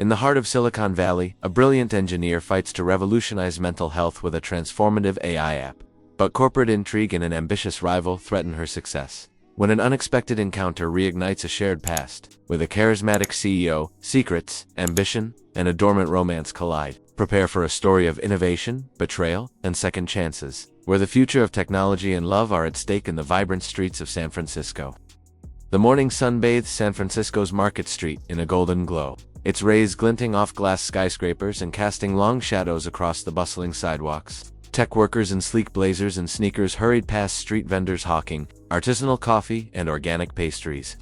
In the heart of Silicon Valley, a brilliant engineer fights to revolutionize mental health with a transformative AI app. But corporate intrigue and an ambitious rival threaten her success. When an unexpected encounter reignites a shared past, with a charismatic CEO, secrets, ambition, and a dormant romance collide, prepare for a story of innovation, betrayal, and second chances, where the future of technology and love are at stake in the vibrant streets of San Francisco. The morning sun bathes San Francisco's Market Street in a golden glow, its rays glinting off glass skyscrapers and casting long shadows across the bustling sidewalks. Tech workers in sleek blazers and sneakers hurried past street vendors hawking artisanal coffee and organic pastries.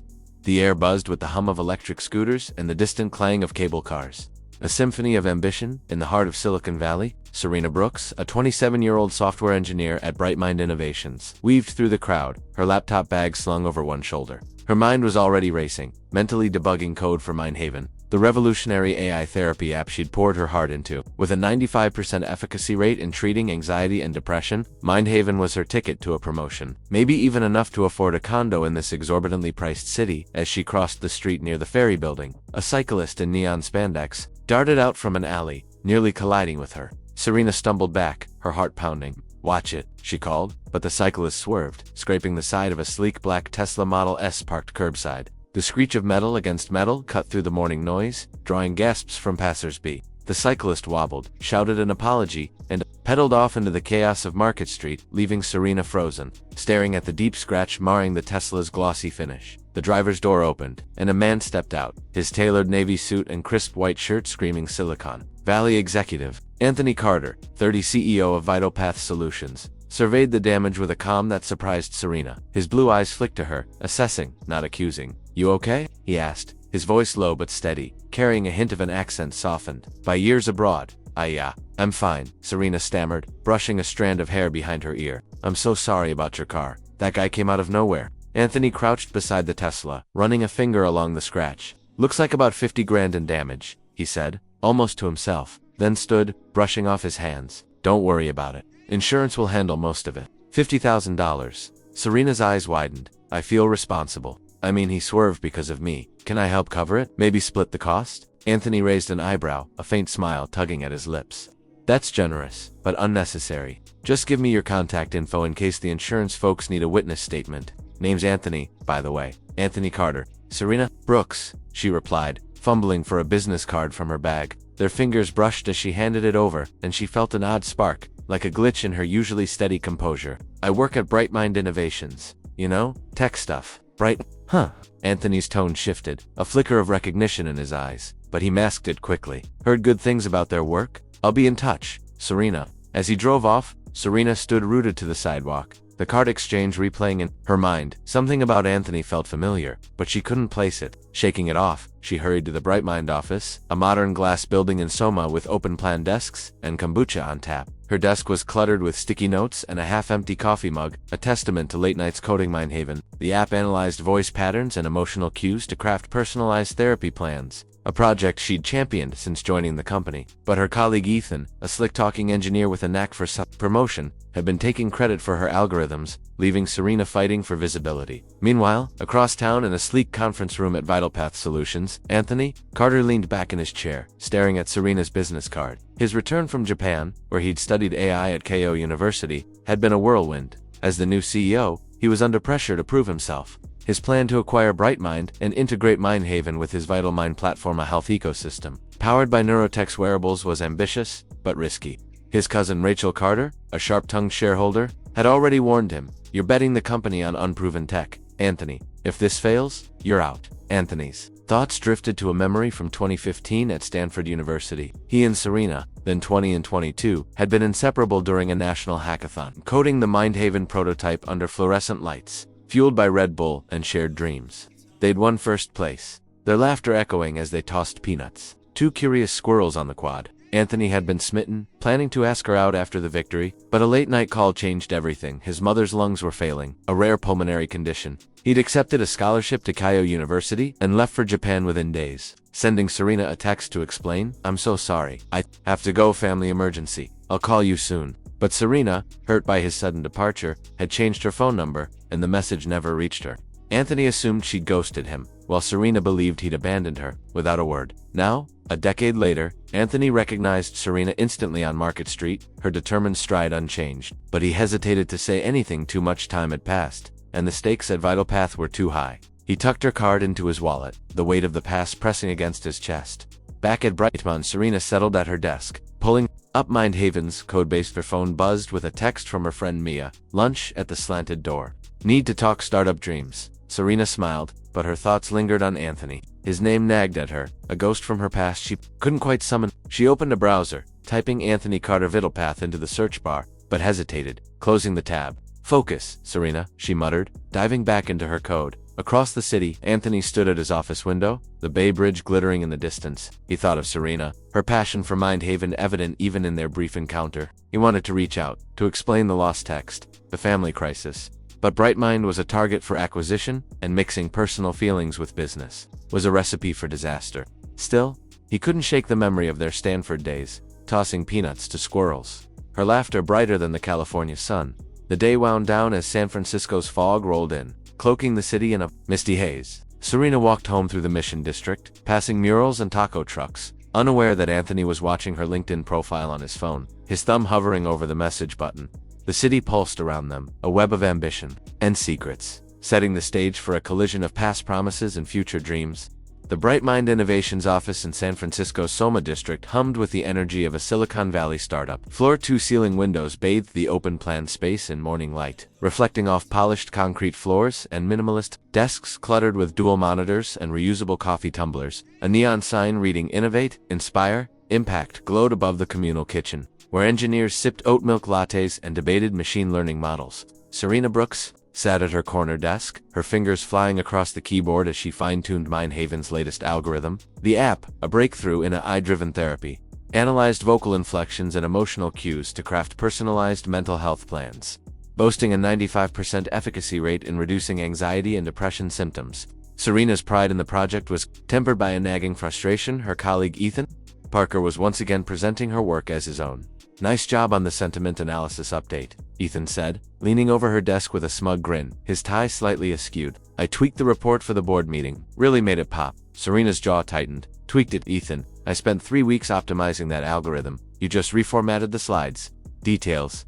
The air buzzed with the hum of electric scooters and the distant clang of cable cars. A symphony of ambition in the heart of Silicon Valley. Serena Brooks, a 27-year-old software engineer at Brightmind Innovations, weaved through the crowd, her laptop bag slung over one shoulder. Her mind was already racing, mentally debugging code for Mindhaven, the revolutionary AI therapy app she'd poured her heart into. With a 95% efficacy rate in treating anxiety and depression, Mindhaven was her ticket to a promotion, maybe even enough to afford a condo in this exorbitantly priced city. As she crossed the street near the Ferry Building, a cyclist in neon spandex darted out from an alley, nearly colliding with her. Serena stumbled back, her heart pounding. "Watch it," she called, but the cyclist swerved, scraping the side of a sleek black Tesla Model S parked curbside. The screech of metal against metal cut through the morning noise, drawing gasps from passers-by. The cyclist wobbled, shouted an apology, and pedaled off into the chaos of Market Street, leaving Serena frozen, staring at the deep scratch marring the Tesla's glossy finish. The driver's door opened, and a man stepped out, his tailored navy suit and crisp white shirt screaming Silicon Valley executive. Anthony Carter, 30, CEO of VitalPath Solutions, surveyed the damage with a calm that surprised Serena. His blue eyes flicked to her, assessing, not accusing. "You okay?" he asked, his voice low but steady, carrying a hint of an accent softened by years abroad. I'm fine," Serena stammered, brushing a strand of hair behind her ear. "I'm so sorry about your car. That guy came out of nowhere." Anthony crouched beside the Tesla, running a finger along the scratch. "Looks like about 50 grand in damage," he said, almost to himself, then stood, brushing off his hands. "Don't worry about it. Insurance will handle most of it." $50,000. Serena's eyes widened. "I feel responsible. I mean, he swerved because of me. Can I help cover it? Maybe split the cost?" Anthony raised an eyebrow, a faint smile tugging at his lips. "That's generous, but unnecessary. Just give me your contact info in case the insurance folks need a witness statement. Name's Anthony, by the way. Anthony Carter." "Serena Brooks," she replied, fumbling for a business card from her bag. Their fingers brushed as she handed it over, and she felt an odd spark, like a glitch in her usually steady composure. "I work at Brightmind Innovations. You know, tech stuff." "Bright? Huh." Anthony's tone shifted, a flicker of recognition in his eyes, but he masked it quickly. "Heard good things about their work? I'll be in touch, Serena." As he drove off, Serena stood rooted to the sidewalk, the card exchange replaying in her mind. Something about Anthony felt familiar, but she couldn't place it. Shaking it off, she hurried to the Brightmind office, a modern glass building in Soma with open-plan desks and kombucha on tap. Her desk was cluttered with sticky notes and a half-empty coffee mug, a testament to late nights coding Mindhaven. The app analyzed voice patterns and emotional cues to craft personalized therapy plans, a project she'd championed since joining the company. But her colleague Ethan, a slick-talking engineer with a knack for promotion, had been taking credit for her algorithms, leaving Serena fighting for visibility. Meanwhile, across town in a sleek conference room at VitalPath Solutions, Anthony Carter leaned back in his chair, staring at Serena's business card. His return from Japan, where he'd studied AI at Keio University, had been a whirlwind. As the new CEO, he was under pressure to prove himself. His plan to acquire Brightmind and integrate Mindhaven with his VitalMind platform, a health ecosystem powered by Neurotech's wearables, was ambitious, but risky. His cousin Rachel Carter, a sharp-tongued shareholder, had already warned him, "You're betting the company on unproven tech, Anthony. If this fails, you're out." Anthony's thoughts drifted to a memory from 2015 at Stanford University. He and Serena, then 20 and 22, had been inseparable during a national hackathon, coding the Mindhaven prototype under fluorescent lights, fueled by Red Bull and shared dreams. They'd won first place, their laughter echoing as they tossed peanuts. Two curious squirrels on the quad. Anthony had been smitten, planning to ask her out after the victory, but a late-night call changed everything. His mother's lungs were failing, a rare pulmonary condition. He'd accepted a scholarship to Keio University and left for Japan within days, sending Serena a text to explain, "I'm so sorry. I have to go, family emergency. I'll call you soon." But Serena, hurt by his sudden departure, had changed her phone number, and the message never reached her. Anthony assumed she'd ghosted him, while Serena believed he'd abandoned her, without a word. Now, a decade later, Anthony recognized Serena instantly on Market Street, her determined stride unchanged. But he hesitated to say anything. Too much time had passed, and the stakes at Vital Path were too high. He tucked her card into his wallet, the weight of the past pressing against his chest. Back at Brightman, Serena settled at her desk, pulling up Mind Haven's code-based. Her phone buzzed with a text from her friend Mia. Lunch at the slanted door. Need to talk startup dreams. Serena smiled, but her thoughts lingered on Anthony. His name nagged at her, a ghost from her past she couldn't quite summon. She opened a browser, typing Anthony Carter Vital Path into the search bar, but hesitated, closing the tab. Focus, Serena, she muttered, diving back into her code. Across the city, Anthony stood at his office window, the Bay Bridge glittering in the distance. He thought of Serena, her passion for Mind Haven evident even in their brief encounter. He wanted to reach out, to explain the lost text, the family crisis. But Brightmind was a target for acquisition, and mixing personal feelings with business was a recipe for disaster. Still, he couldn't shake the memory of their Stanford days, tossing peanuts to squirrels. Her laughter brighter than the California sun. The day wound down as San Francisco's fog rolled in, cloaking the city in a misty haze. Serena walked home through the Mission District, passing murals and taco trucks, unaware that Anthony was watching her LinkedIn profile on his phone, his thumb hovering over the message button. The city pulsed around them, a web of ambition and secrets, setting the stage for a collision of past promises and future dreams. The Brightmind Innovations office in San Francisco's Soma district hummed with the energy of a Silicon Valley startup. Floor-to-ceiling windows bathed the open-plan space in morning light, reflecting off polished concrete floors and minimalist desks cluttered with dual monitors and reusable coffee tumblers. A neon sign reading "Innovate, Inspire, Impact" glowed above the communal kitchen, where engineers sipped oat milk lattes and debated machine learning models. Serena Brooks sat at her corner desk, her fingers flying across the keyboard as she fine-tuned Mind Haven's latest algorithm. The app, a breakthrough in AI-driven therapy, analyzed vocal inflections and emotional cues to craft personalized mental health plans, boasting a 95% efficacy rate in reducing anxiety and depression symptoms. Serena's pride in the project was tempered by a nagging frustration. Her colleague Ethan Parker was once again presenting her work as his own. "Nice job on the sentiment analysis update," Ethan said, leaning over her desk with a smug grin, his tie slightly askew. "I tweaked the report for the board meeting. Really made it pop." Serena's jaw tightened. "Tweaked it, Ethan? I spent 3 weeks optimizing that algorithm. You just reformatted the slides." Details,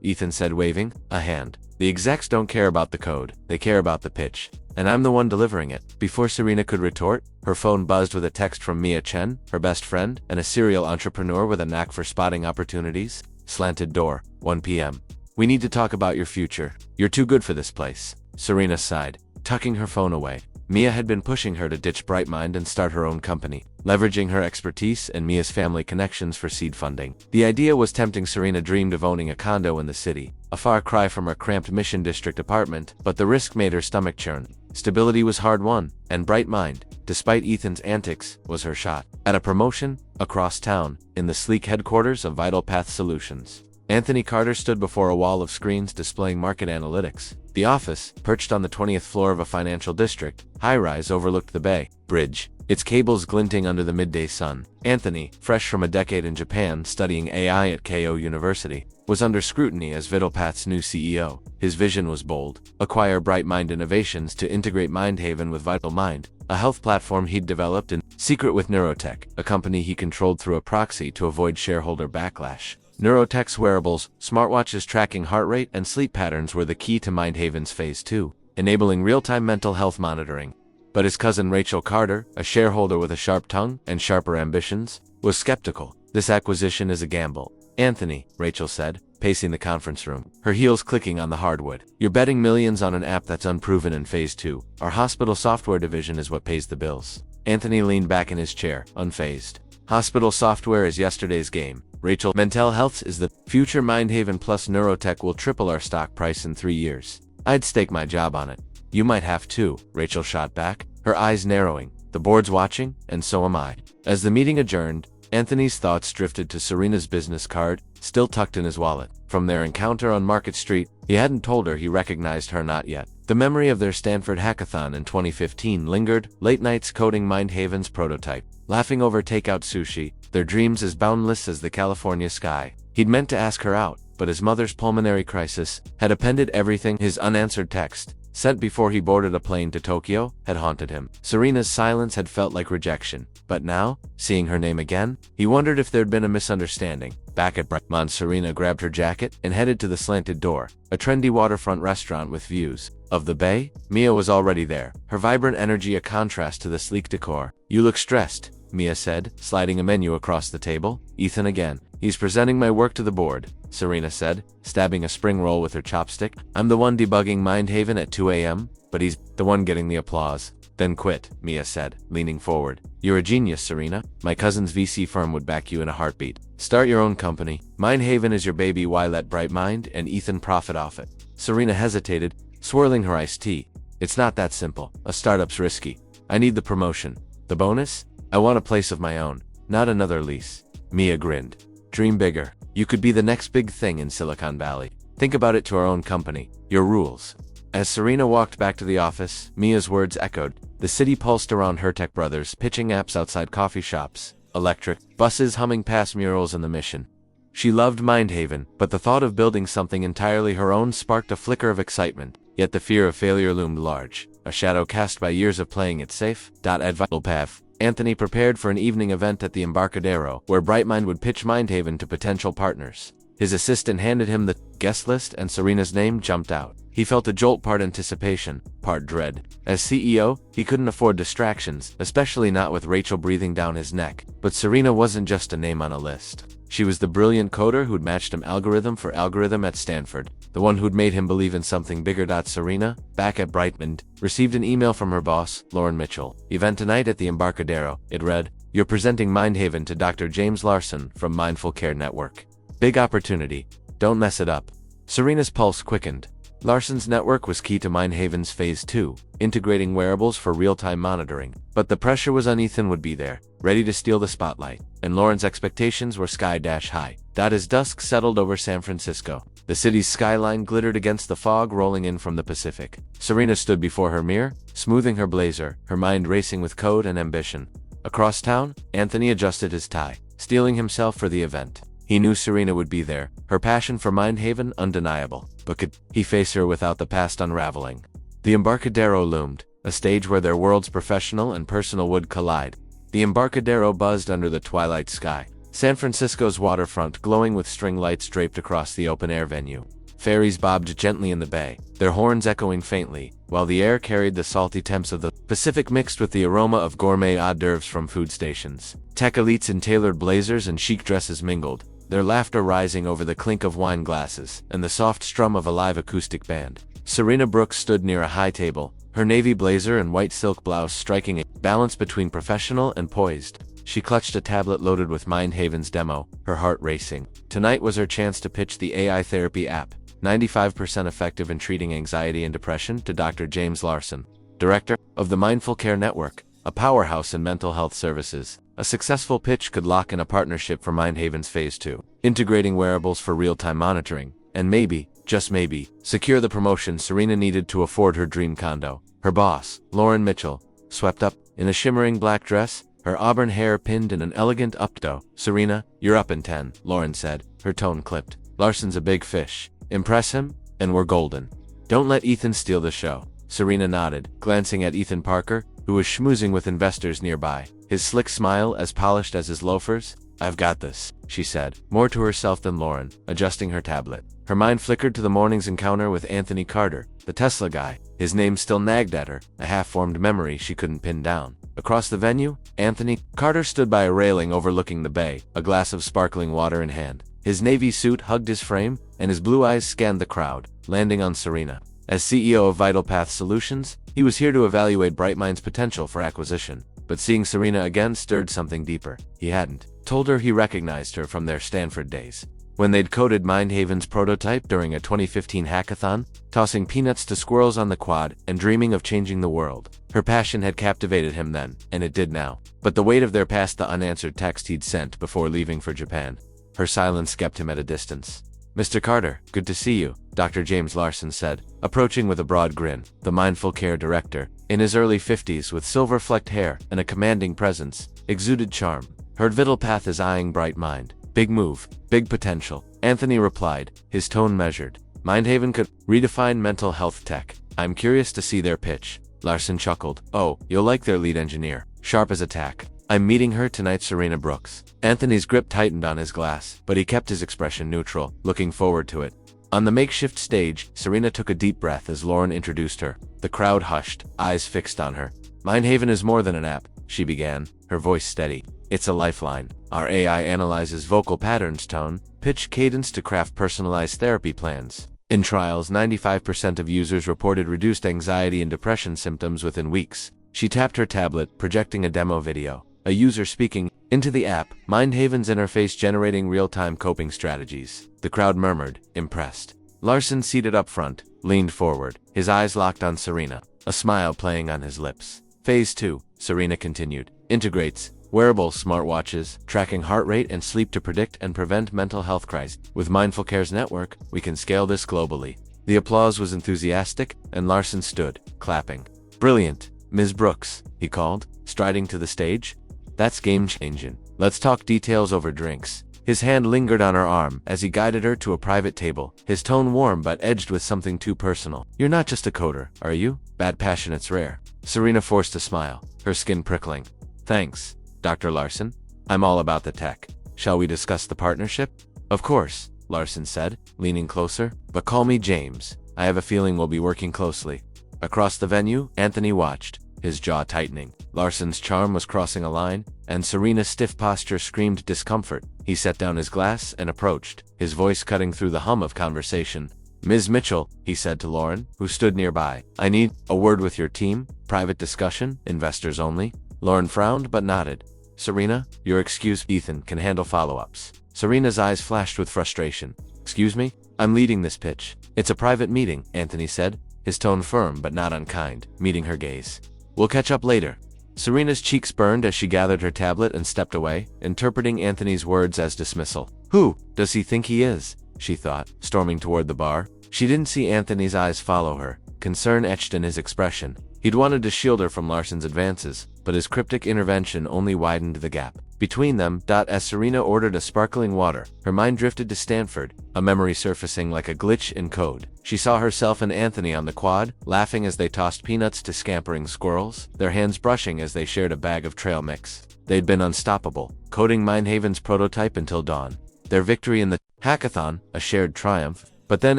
Ethan said, waving a hand. "The execs don't care about the code. They care about the pitch. And I'm the one delivering it." Before Serena could retort, her phone buzzed with a text from Mia Chen, her best friend, and a serial entrepreneur with a knack for spotting opportunities. Slanted door, 1 p.m. "We need to talk about your future. You're too good for this place." Serena sighed, tucking her phone away. Mia had been pushing her to ditch Brightmind and start her own company, leveraging her expertise and Mia's family connections for seed funding. The idea was tempting. Serena dreamed of owning a condo in the city, a far cry from her cramped Mission District apartment, but the risk made her stomach churn. Stability was hard-won, and Brightmind, despite Ethan's antics, was her shot at a promotion across town in the sleek headquarters of Vital Path Solutions. Anthony Carter stood before a wall of screens displaying market analytics. The office, perched on the 20th floor of a financial district, high-rise overlooked the Bay Bridge, its cables glinting under the midday sun. Anthony, fresh from a decade in Japan studying AI at Keio University, was under scrutiny as Vital Path's new CEO. His vision was bold: acquire Brightmind Innovations to integrate Mind Haven with Vital Mind, a health platform he'd developed in secret with Neurotech, a company he controlled through a proxy to avoid shareholder backlash. Neurotech's wearables, smartwatches tracking heart rate and sleep patterns were the key to Mind Haven's Phase 2, enabling real-time mental health monitoring. But his cousin Rachel Carter, a shareholder with a sharp tongue and sharper ambitions, was skeptical. "This acquisition is a gamble, Anthony," Rachel said, pacing the conference room, her heels clicking on the hardwood. "You're betting millions on an app that's unproven in Phase 2. Our hospital software division is what pays the bills." Anthony leaned back in his chair, unfazed. "Hospital software is yesterday's game, Rachel. Mental health is the future. Mind Haven plus Neurotech will triple our stock price in 3 years. I'd stake my job on it." "You might have too," Rachel shot back, her eyes narrowing. "The board's watching, and so am I." As the meeting adjourned, Anthony's thoughts drifted to Serena's business card, still tucked in his wallet. From their encounter on Market Street, he hadn't told her he recognized her not yet. The memory of their Stanford hackathon in 2015 lingered, late nights coding Mind Haven's prototype, laughing over takeout sushi, their dreams as boundless as the California sky. He'd meant to ask her out, but his mother's pulmonary crisis had appended everything. His unanswered text, sent before he boarded a plane to Tokyo, had haunted him. Serena's silence had felt like rejection, but now, seeing her name again, he wondered if there'd been a misunderstanding. Back at Brightmont, Serena grabbed her jacket and headed to the slanted door, a trendy waterfront restaurant with views of the bay. Mia was already there, her vibrant energy a contrast to the sleek decor. "You look stressed," Mia said, sliding a menu across the table. "Ethan again. He's presenting my work to the board," Serena said, stabbing a spring roll with her chopstick. "I'm the one debugging Mindhaven at 2 a.m., but he's the one getting the applause." "Then quit," Mia said, leaning forward. "You're a genius, Serena. My cousin's VC firm would back you in a heartbeat. Start your own company. Mindhaven is your baby, why let Brightmind and Ethan profit off it?" Serena hesitated, swirling her iced tea. "It's not that simple. A startup's risky. I need the promotion. The bonus? I want a place of my own, not another lease." Mia grinned. "Dream bigger. You could be the next big thing in Silicon Valley. Think about it, to our own company. Your rules." As Serena walked back to the office, Mia's words echoed. The city pulsed around her, tech brothers pitching apps outside coffee shops, electric buses humming past murals in the Mission. She loved Mindhaven, but the thought of building something entirely her own sparked a flicker of excitement. Yet the fear of failure loomed large, a shadow cast by years of playing it safe. At Vital Path, Anthony prepared for an evening event at the Embarcadero, where Brightmind would pitch Mindhaven to potential partners. His assistant handed him the guest list and Serena's name jumped out. He felt a jolt, part anticipation, part dread. As CEO, he couldn't afford distractions, especially not with Rachel breathing down his neck. But Serena wasn't just a name on a list. She was the brilliant coder who'd matched him algorithm for algorithm at Stanford, the one who'd made him believe in something bigger. Serena, back at Brightmind, received an email from her boss, Lauren Mitchell. "Event tonight at the Embarcadero," it read. "You're presenting Mindhaven to Dr. James Larson from Mindful Care Network. Big opportunity. Don't mess it up." Serena's pulse quickened. Larson's network was key to Mindhaven's Phase 2, integrating wearables for real-time monitoring. But the pressure was on. Ethan would be there, ready to steal the spotlight, and Lauren's expectations were sky-high. As dusk settled over San Francisco, the city's skyline glittered against the fog rolling in from the Pacific. Serena stood before her mirror, smoothing her blazer, her mind racing with code and ambition. Across town, Anthony adjusted his tie, steeling himself for the event. He knew Serena would be there, her passion for Mindhaven undeniable. But could he face her without the past unraveling? The Embarcadero loomed, a stage where their worlds, professional and personal, would collide. The Embarcadero buzzed under the twilight sky, San Francisco's waterfront glowing with string lights draped across the open-air venue. Ferries bobbed gently in the bay, their horns echoing faintly, while the air carried the salty temps of the Pacific mixed with the aroma of gourmet hors d'oeuvres from food stations. Tech elites in tailored blazers and chic dresses mingled, their laughter rising over the clink of wine glasses and the soft strum of a live acoustic band. Serena Brooks stood near a high table, her navy blazer and white silk blouse striking a balance between professional and poised. She clutched a tablet loaded with Mindhaven's demo, her heart racing. Tonight was her chance to pitch the AI therapy app, 95% effective in treating anxiety and depression, to Dr. James Larson, director of the Mindful Care Network, a powerhouse in mental health services. A successful pitch could lock in a partnership for Mindhaven's Phase 2, integrating wearables for real-time monitoring, and maybe, just maybe, secure the promotion Serena needed to afford her dream condo. Her boss, Lauren Mitchell, swept up, in a shimmering black dress, her auburn hair pinned in an elegant updo. "Serena, you're up in 10, Lauren said, her tone clipped. "Larson's a big fish. Impress him, and we're golden. Don't let Ethan steal the show." Serena nodded, glancing at Ethan Parker, who was schmoozing with investors nearby, his slick smile as polished as his loafers. "I've got this," she said, more to herself than Lauren, adjusting her tablet. Her mind flickered to the morning's encounter with Anthony Carter, the Tesla guy. His name still nagged at her, a half-formed memory she couldn't pin down. Across the venue, Anthony Carter stood by a railing overlooking the bay, a glass of sparkling water in hand. His navy suit hugged his frame, and his blue eyes scanned the crowd, landing on Serena. As CEO of Vital Path Solutions, he was here to evaluate Brightmind's potential for acquisition. But seeing Serena again stirred something deeper. He hadn't told her he recognized her from their Stanford days, when they'd coded Mindhaven's prototype during a 2015 hackathon, tossing peanuts to squirrels on the quad and dreaming of changing the world. Her passion had captivated him then, and it did now. But the weight of their past, the unanswered text he'd sent before leaving for Japan. Her silence kept him at a distance. "Mr. Carter, good to see you," Dr. James Larson said, approaching with a broad grin. The Mindful Care director, in his early 50s with silver-flecked hair and a commanding presence, exuded charm. "Heard Vital Path is eyeing Brightmind. Big move, big potential," Anthony replied, his tone measured. "Mindhaven could redefine mental health tech. I'm curious to see their pitch. Larson chuckled. Oh, you'll like their lead engineer. Sharp as a tack. I'm meeting her tonight, Serena Brooks. Anthony's grip tightened on his glass, but he kept his expression neutral, looking forward to it. On the makeshift stage, Serena took a deep breath as Lauren introduced her. The crowd hushed, eyes fixed on her. Mindhaven is more than an app, she began, her voice steady. It's a lifeline. Our AI analyzes vocal patterns, tone, pitch, cadence to craft personalized therapy plans. In trials, 95% of users reported reduced anxiety and depression symptoms within weeks. She tapped her tablet, projecting a demo video. A user speaking into the app, Mindhaven's interface generating real-time coping strategies. The crowd murmured, impressed. Larson, seated up front, leaned forward, his eyes locked on Serena, a smile playing on his lips. Phase 2, Serena continued, integrates wearable smartwatches, tracking heart rate and sleep to predict and prevent mental health crises. With Mindful Care's network, we can scale this globally. The applause was enthusiastic, and Larson stood, clapping. Brilliant, Ms. Brooks, he called, striding to the stage. That's game-changing. Let's talk details over drinks. His hand lingered on her arm as he guided her to a private table, his tone warm but edged with something too personal. You're not just a coder, are you? Bad passionate's rare. Serena forced a smile, her skin prickling. Thanks, Dr. Larson. I'm all about the tech. Shall we discuss the partnership? Of course, Larson said, leaning closer. But call me James. I have a feeling we'll be working closely. Across the venue, Anthony watched, his jaw tightening. Larson's charm was crossing a line, and Serena's stiff posture screamed discomfort. He set down his glass and approached, his voice cutting through the hum of conversation. Ms. Mitchell, he said to Lauren, who stood nearby. I need a word with your team. Private discussion, investors only. Lauren frowned but nodded. Serena, your excuse, Ethan can handle follow-ups. Serena's eyes flashed with frustration. Excuse me? I'm leading this pitch. It's a private meeting, Anthony said, his tone firm but not unkind, meeting her gaze. We'll catch up later. Serena's cheeks burned as she gathered her tablet and stepped away, interpreting Anthony's words as dismissal. Who does he think he is? She thought, storming toward the bar. She didn't see Anthony's eyes follow her, concern etched in his expression. He'd wanted to shield her from Larson's advances, but his cryptic intervention only widened the gap between them. As Serena ordered a sparkling water, her mind drifted to Stanford, a memory surfacing like a glitch in code. She saw herself and Anthony on the quad, laughing as they tossed peanuts to scampering squirrels, their hands brushing as they shared a bag of trail mix. They'd been unstoppable, coding Mindhaven's prototype until dawn. Their victory in the hackathon, a shared triumph. But then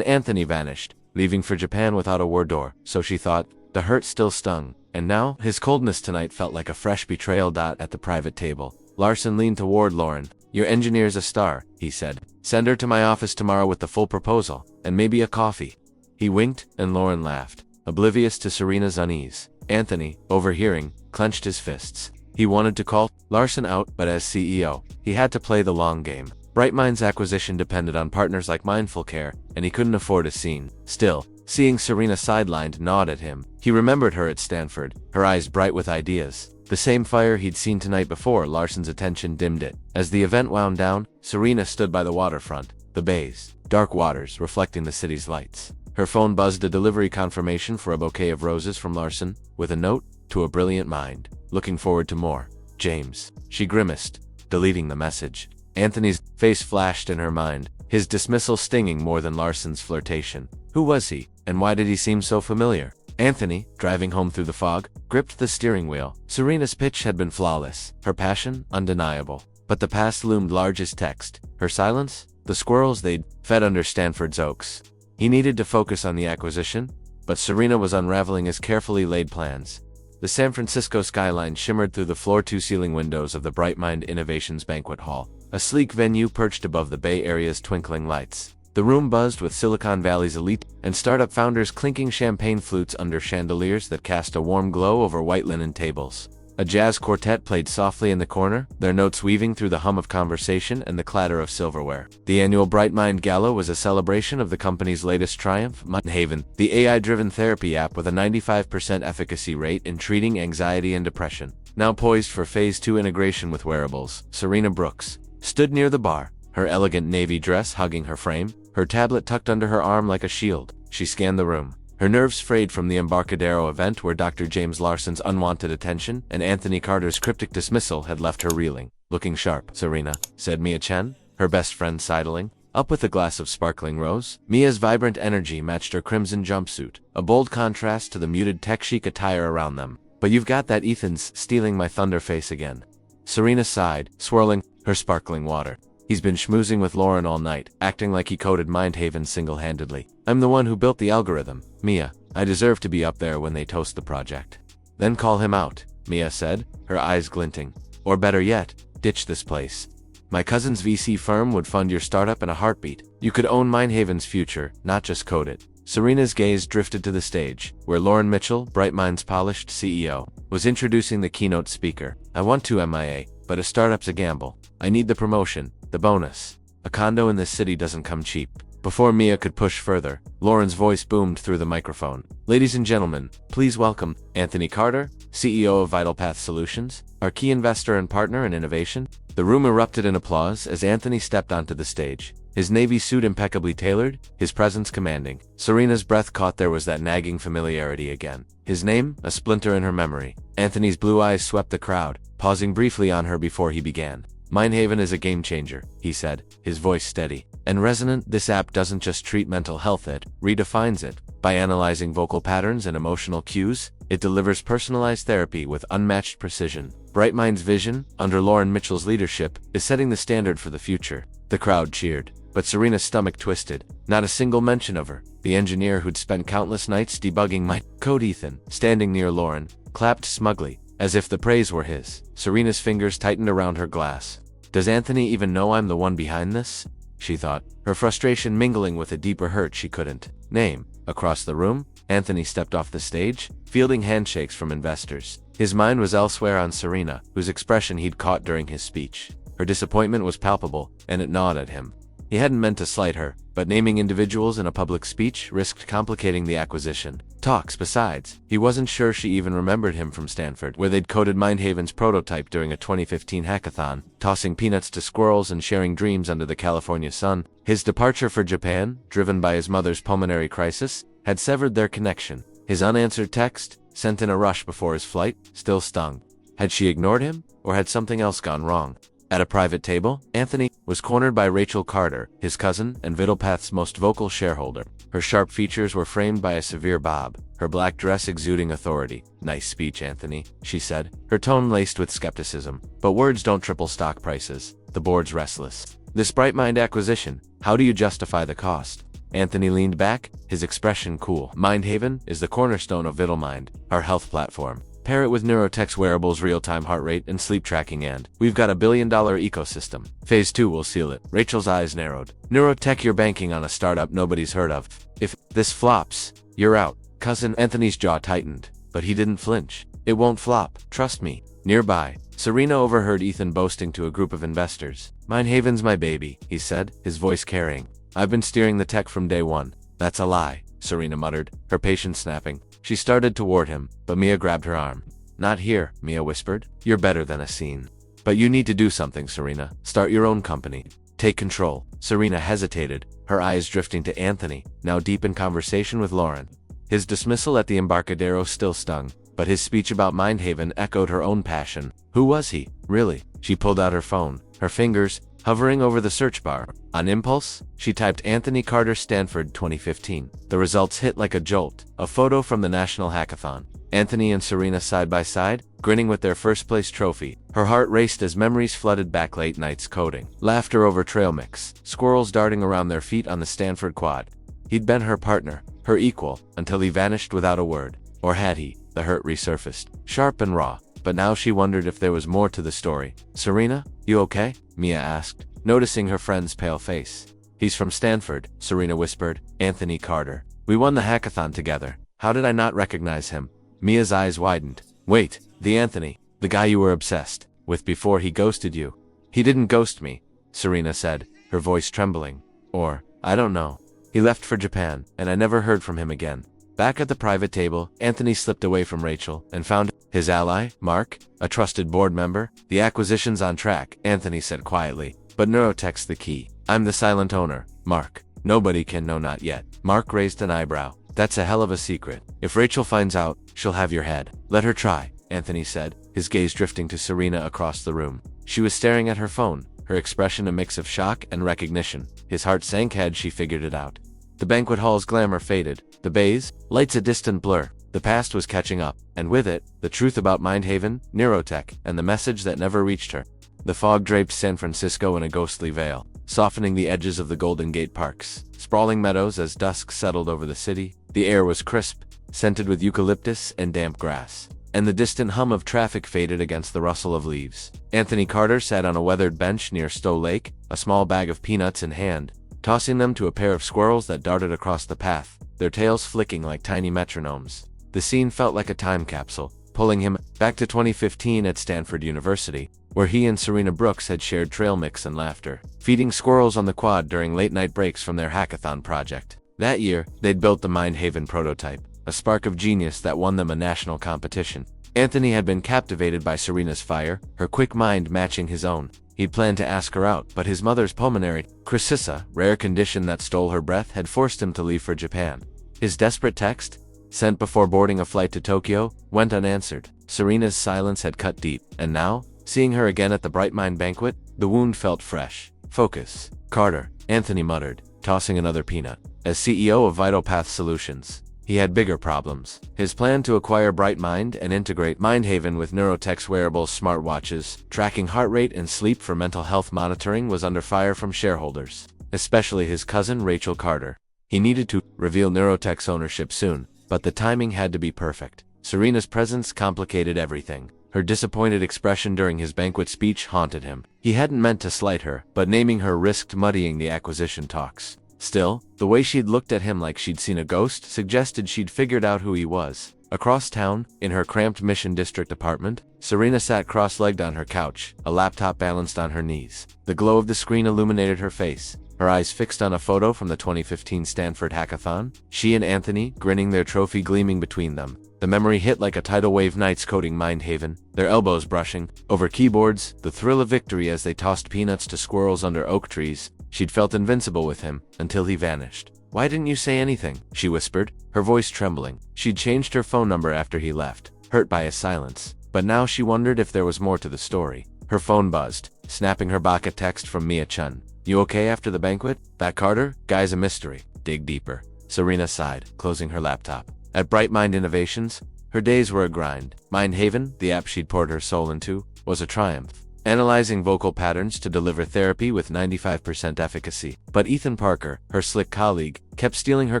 Anthony vanished, leaving for Japan without a word, or so she thought. The hurt still stung, and now his coldness tonight felt like a fresh betrayal. At the private table, Larson leaned toward Lauren. Your engineer's a star, he said. Send her to my office tomorrow with the full proposal, and maybe a coffee. He winked, and Lauren laughed, oblivious to Serena's unease. Anthony, overhearing, clenched his fists. He wanted to call Larson out, but as CEO, he had to play the long game. Brightmind's acquisition depended on partners like Mindful Care, and he couldn't afford a scene. Still, seeing Serena sidelined gnawed at him. He remembered her at Stanford, her eyes bright with ideas. The same fire he'd seen tonight before. Larson's attention dimmed it. As the event wound down, Serena stood by the waterfront, the bays, dark waters reflecting the city's lights. Her phone buzzed a delivery confirmation for a bouquet of roses from Larson, with a note, to a brilliant mind. Looking forward to more. James. She grimaced, deleting the message. Anthony's face flashed in her mind, his dismissal stinging more than Larson's flirtation. Who was he, and why did he seem so familiar? Anthony, driving home through the fog, gripped the steering wheel. Serena's pitch had been flawless, her passion undeniable. But the past loomed large as text. Her silence? The squirrels they'd fed under Stanford's oaks. He needed to focus on the acquisition, but Serena was unraveling his carefully laid plans. The San Francisco skyline shimmered through the floor-to-ceiling windows of the Brightmind Innovations Banquet Hall, a sleek venue perched above the Bay Area's twinkling lights. The room buzzed with Silicon Valley's elite and startup founders clinking champagne flutes under chandeliers that cast a warm glow over white linen tables. A jazz quartet played softly in the corner, their notes weaving through the hum of conversation and the clatter of silverware. The annual Brightmind Gala was a celebration of the company's latest triumph, Mindhaven, the AI-driven therapy app with a 95% efficacy rate in treating anxiety and depression. Now poised for Phase 2 integration with wearables, Serena Brooks stood near the bar, her elegant navy dress hugging her frame, her tablet tucked under her arm like a shield. She scanned the room, her nerves frayed from the Embarcadero event where Dr. James Larson's unwanted attention and Anthony Carter's cryptic dismissal had left her reeling. Looking sharp, Serena, said Mia Chen, her best friend sidling. Up with a glass of sparkling rose. Mia's vibrant energy matched her crimson jumpsuit, a bold contrast to the muted tech-chic attire around them. But you've got that Ethan's stealing my thunder face again. Serena sighed, swirling her sparkling water. He's been schmoozing with Lauren all night, acting like he coded Mindhaven single-handedly. I'm the one who built the algorithm, Mia. I deserve to be up there when they toast the project. Then call him out, Mia said, her eyes glinting. Or better yet, ditch this place. My cousin's VC firm would fund your startup in a heartbeat. You could own Mindhaven's future, not just code it. Serena's gaze drifted to the stage, where Lauren Mitchell, Brightmind's polished CEO, was introducing the keynote speaker. I want to MIA, but a startup's a gamble. I need the promotion, the bonus. A condo in this city doesn't come cheap. Before Mia could push further, Lauren's voice boomed through the microphone. Ladies and gentlemen, please welcome Anthony Carter, CEO of VitalPath Solutions, our key investor and partner in innovation. The room erupted in applause as Anthony stepped onto the stage, his navy suit impeccably tailored, his presence commanding. Serena's breath caught there was that nagging familiarity again. His name, a splinter in her memory. Anthony's blue eyes swept the crowd, pausing briefly on her before he began. Mindhaven is a game changer, he said, his voice steady and resonant. This app doesn't just treat mental health, it redefines it. By analyzing vocal patterns and emotional cues, it delivers personalized therapy with unmatched precision. Brightmind's vision, under Lauren Mitchell's leadership, is setting the standard for the future. The crowd cheered, but Serena's stomach twisted. Not a single mention of her, the engineer who'd spent countless nights debugging my code. Ethan, standing near Lauren, clapped smugly, as if the praise were his. Serena's fingers tightened around her glass. Does Anthony even know I'm the one behind this? She thought, her frustration mingling with a deeper hurt she couldn't name. Across the room, Anthony stepped off the stage, fielding handshakes from investors. His mind was elsewhere on Serena, whose expression he'd caught during his speech. Her disappointment was palpable, and it gnawed at him. He hadn't meant to slight her, but naming individuals in a public speech risked complicating the acquisition talks. Besides, he wasn't sure she even remembered him from Stanford, where they'd coded Mindhaven's prototype during a 2015 hackathon, tossing peanuts to squirrels and sharing dreams under the California sun. His departure for Japan, driven by his mother's pulmonary crisis, had severed their connection. His unanswered text, sent in a rush before his flight, still stung. Had she ignored him, or had something else gone wrong? At a private table, Anthony was cornered by Rachel Carter, his cousin and VitalPath's most vocal shareholder. Her sharp features were framed by a severe bob, her black dress exuding authority. Nice speech, Anthony, she said, her tone laced with skepticism. But words don't triple stock prices. The board's restless. This Brightmind acquisition, how do you justify the cost? Anthony leaned back, his expression cool. Mindhaven is the cornerstone of VitalMind, our health platform. Pair it with Neurotech's wearables, real-time heart rate, and sleep tracking, and we've got a billion-dollar ecosystem. Phase 2 will seal it. Rachel's eyes narrowed. Neurotech, you're banking on a startup nobody's heard of. If this flops, you're out. Cousin Anthony's jaw tightened, but he didn't flinch. It won't flop, trust me. Nearby, Serena overheard Ethan boasting to a group of investors. Mindhaven's my baby, he said, his voice carrying. I've been steering the tech from day one. That's a lie, Serena muttered, her patience snapping. She started toward him, but Mia grabbed her arm. Not here, Mia whispered. You're better than a scene. But you need to do something, Serena. Start your own company. Take control. Serena hesitated, her eyes drifting to Anthony, now deep in conversation with Lauren. His dismissal at the Embarcadero still stung, but his speech about Mindhaven echoed her own passion. Who was he, really? She pulled out her phone, her fingers hovering over the search bar. On impulse, she typed Anthony Carter Stanford 2015. The results hit like a jolt, a photo from the National Hackathon. Anthony and Serena side by side, grinning with their first-place trophy. Her heart raced as memories flooded back late nights coding. Laughter over trail mix, squirrels darting around their feet on the Stanford quad. He'd been her partner, her equal, until he vanished without a word. Or had he? The hurt resurfaced, sharp and raw. But now she wondered if there was more to the story. Serena, you okay? Mia asked, noticing her friend's pale face. He's from Stanford, Serena whispered. Anthony Carter. We won the hackathon together. How did I not recognize him? Mia's eyes widened. Wait, the Anthony, the guy you were obsessed with before he ghosted you. He didn't ghost me, Serena said, her voice trembling. Or, I don't know. He left for Japan, and I never heard from him again. Back at the private table, Anthony slipped away from Rachel and found his ally, Mark, a trusted board member. The acquisition's on track, Anthony said quietly, but Neurotech's the key. I'm the silent owner, Mark. Nobody can know, not yet. Mark raised an eyebrow. That's a hell of a secret. If Rachel finds out, she'll have your head. Let her try, Anthony said, his gaze drifting to Serena across the room. She was staring at her phone, her expression a mix of shock and recognition. His heart sank as she figured it out. The banquet hall's glamour faded, the bays, lights a distant blur. The past was catching up, and with it, the truth about Mindhaven, neurotech, and the message that never reached her. The fog draped San Francisco in a ghostly veil, softening the edges of the Golden Gate parks, sprawling meadows as dusk settled over the city. The air was crisp, scented with eucalyptus and damp grass, and the distant hum of traffic faded against the rustle of leaves. Anthony Carter sat on a weathered bench near Stowe Lake, a small bag of peanuts in hand, tossing them to a pair of squirrels that darted across the path, their tails flicking like tiny metronomes. The scene felt like a time capsule, pulling him back to 2015 at Stanford University, where he and Serena Brooks had shared trail mix and laughter, feeding squirrels on the quad during late-night breaks from their hackathon project. That year, they'd built the Mindhaven prototype, a spark of genius that won them a national competition. Anthony had been captivated by Serena's fire, her quick mind matching his own. He'd planned to ask her out, but his mother's pulmonary crisis, a rare condition that stole her breath, had forced him to leave for Japan. His desperate text, sent before boarding a flight to Tokyo, went unanswered. Serena's silence had cut deep, and now, seeing her again at the Bright Mind banquet, the wound felt fresh. Focus. Carter, Anthony muttered, tossing another peanut. As CEO of Vital Path Solutions, he had bigger problems. His plan to acquire Bright Mind and integrate Mindhaven with neurotech's wearable smartwatches, tracking heart rate and sleep for mental health monitoring, was under fire from shareholders, especially his cousin Rachel Carter. He needed to reveal neurotech's ownership soon, but the timing had to be perfect. Serena's presence complicated everything. Her disappointed expression during his banquet speech haunted him. He hadn't meant to slight her, but naming her risked muddying the acquisition talks. Still, the way she'd looked at him like she'd seen a ghost suggested she'd figured out who he was. Across town, in her cramped Mission District apartment, Serena sat cross-legged on her couch, a laptop balanced on her knees. The glow of the screen illuminated her face, her eyes fixed on a photo from the 2015 Stanford hackathon, she and Anthony, grinning, their trophy gleaming between them. The memory hit like a tidal wave, Knights coding Mindhaven, their elbows brushing over keyboards, the thrill of victory as they tossed peanuts to squirrels under oak trees. She'd felt invincible with him, until he vanished. "Why didn't you say anything?" she whispered, her voice trembling. She'd changed her phone number after he left, hurt by his silence. But now she wondered if there was more to the story. Her phone buzzed, snapping her back a text from Mia Chun. "You okay after the banquet? That Carter guy's a mystery. Dig deeper." Serena sighed, closing her laptop. At Bright Mind Innovations, her days were a grind. Mindhaven, the app she'd poured her soul into, was a triumph, analyzing vocal patterns to deliver therapy with 95% efficacy. But Ethan Parker, her slick colleague, kept stealing her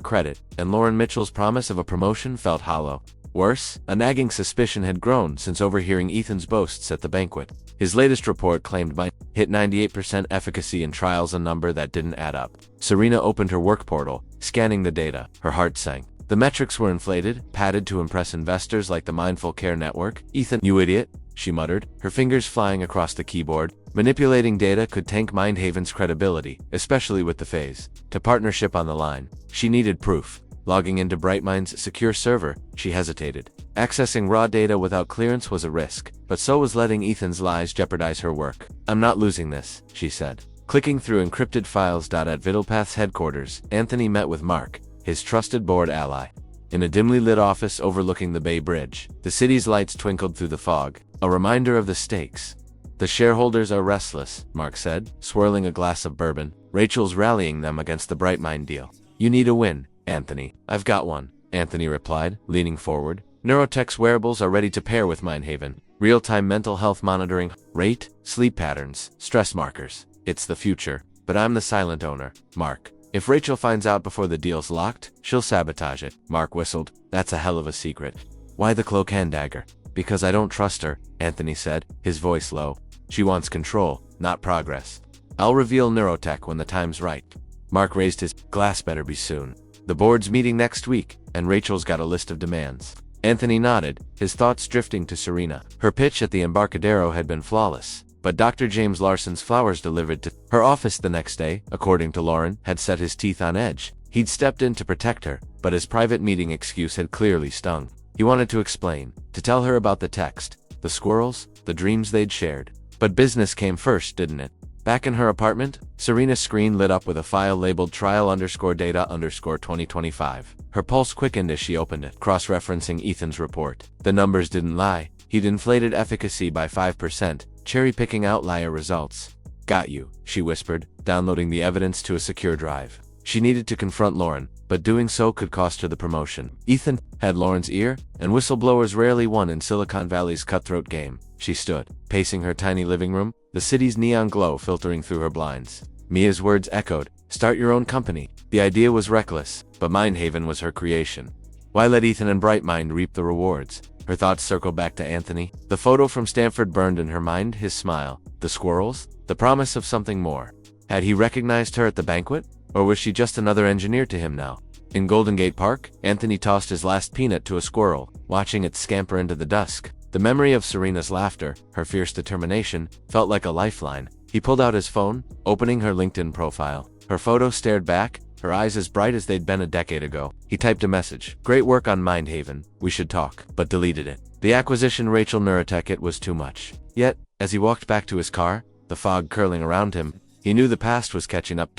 credit, and Lauren Mitchell's promise of a promotion felt hollow. Worse, a nagging suspicion had grown since overhearing Ethan's boasts at the banquet. His latest report claimed Mind hit 98% efficacy in trials, a number that didn't add up. Serena opened her work portal, scanning the data. Her heart sank. The metrics were inflated, padded to impress investors like the Mindful Care Network. "Ethan, you idiot," she muttered, her fingers flying across the keyboard. Manipulating data could tank Mindhaven's credibility, especially with the phase to partnership on the line. She needed proof. Logging into BrightMind's secure server, she hesitated. Accessing raw data without clearance was a risk, but so was letting Ethan's lies jeopardize her work. "I'm not losing this," she said. Clicking through encrypted files. At Vitalpath's headquarters, Anthony met with Mark, his trusted board ally. In a dimly lit office overlooking the Bay Bridge, the city's lights twinkled through the fog, a reminder of the stakes. "The shareholders are restless," Mark said, swirling a glass of bourbon. "Rachel's rallying them against the Bright Mind deal. You need a win, Anthony." "I've got one," Anthony replied, leaning forward. "Neurotech's wearables are ready to pair with Mindhaven. Real-time mental health monitoring, rate, sleep patterns, stress markers. It's the future, but I'm the silent owner, Mark. If Rachel finds out before the deal's locked, she'll sabotage it." Mark whistled. "That's a hell of a secret." "Why the cloak and dagger?" "Because I don't trust her," Anthony said, his voice low. "She wants control, not progress. I'll reveal neurotech when the time's right." Mark raised his glass. "Better be soon. The board's meeting next week, and Rachel's got a list of demands." Anthony nodded, his thoughts drifting to Serena. Her pitch at the Embarcadero had been flawless, but Dr. James Larson's flowers delivered to her office the next day, according to Lauren, had set his teeth on edge. He'd stepped in to protect her, but his private meeting excuse had clearly stung. He wanted to explain, to tell her about the text, the squirrels, the dreams they'd shared. But business came first, didn't it? Back in her apartment, Serena's screen lit up with a file labeled trial_data_2025. Her pulse quickened as she opened it, cross-referencing Ethan's report. The numbers didn't lie. He'd inflated efficacy by 5%, cherry-picking outlier results. Got you, she whispered, downloading the evidence to a secure drive. She needed to confront Lauren, but doing so could cost her the promotion. Ethan had Lauren's ear, and whistleblowers rarely won in Silicon Valley's cutthroat game. She stood, pacing her tiny living room, the city's neon glow filtering through her blinds. Mia's words echoed, "Start your own company." The idea was reckless, but Mindhaven was her creation. Why let Ethan and Brightmind reap the rewards? Her thoughts circled back to Anthony. The photo from Stanford burned in her mind, his smile, the squirrels, the promise of something more. Had he recognized her at the banquet? Or was she just another engineer to him now? In Golden Gate Park, Anthony tossed his last peanut to a squirrel, watching it scamper into the dusk. The memory of Serena's laughter, her fierce determination, felt like a lifeline. He pulled out his phone, opening her LinkedIn profile. Her photo stared back, her eyes as bright as they'd been a decade ago. He typed a message. "Great work on Mindhaven. We should talk," but deleted it. The acquisition Rachel Neurotech it was too much. Yet, as he walked back to his car, the fog curling around him, he knew the past was catching up.